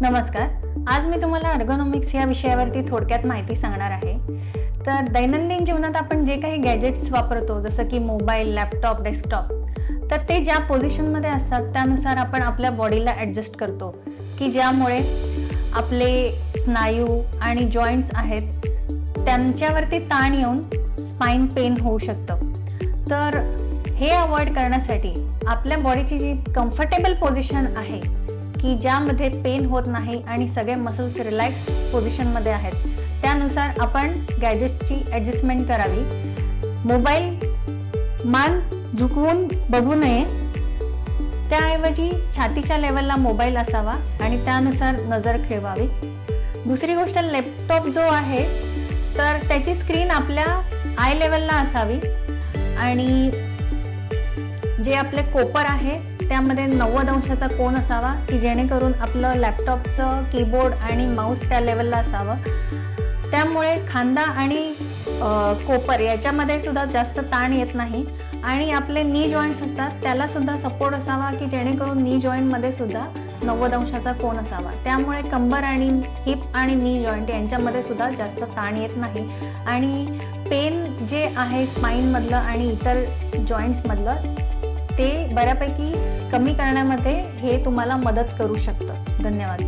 नमस्कार. आज मी तुम्हाला अर्गोनॉमिक्स या विषयावरती थोडक्यात माहिती सांगणार आहे. तर दैनंदिन जीवनात आपण जे काही गॅजेट्स वापरतो, जसं की मोबाईल, लॅपटॉप, डेस्कटॉप, तर ते ज्या पोझिशनमध्ये असतात त्यानुसार आपण आपल्या बॉडीला ॲडजस्ट करतो, की ज्यामुळे आपले स्नायू आणि जॉईंट्स आहेत त्यांच्यावरती ताण येऊन स्पाइन पेन होऊ शकतं. तर हे अवॉइड करण्यासाठी आपल्या बॉडीची जी कम्फर्टेबल पोझिशन आहे, की ज्यामध्ये पेन होत नाही आणि सगळे मसल्स रिलॅक्स पोझिशनमध्ये आहेत, त्यानुसार आपण गॅजेट्सची ॲडजस्टमेंट करावी. मोबाईल मान झुकवून बघू नये, त्याऐवजी छातीच्या लेवलला मोबाईल असावा आणि त्यानुसार नजर खेळवावी. दुसरी गोष्ट, लॅपटॉप जो आहे तर त्याची स्क्रीन आपल्या आय लेवलला असावी आणि जे आपले कोपर आहे त्यामध्ये 90 अंशाचा कोन असावा, की जेणेकरून आपलं लॅपटॉपचं कीबोर्ड आणि माऊस त्या लेवलला असावं. त्यामुळे खांदा आणि कोपर याच्यामध्ये सुद्धा जास्त ताण येत नाही आणि आपले नी जॉईंट्स असतात त्याला सुद्धा सपोर्ट असावा, की जेणेकरून नी जॉईंटमध्ये सुद्धा 90 अंशाचा कोन असावा. त्यामुळे कंबर आणि हिप आणि नी जॉईंट यांच्यामध्ये सुद्धा जास्त ताण येत नाही आणि पेन जे आहे स्पाईनमधलं आणि इतर जॉईंट्समधलं ते बऱ्यापैकी कमी करण्यामध्ये हे तुम्हाला मदत करू शकतं. धन्यवाद.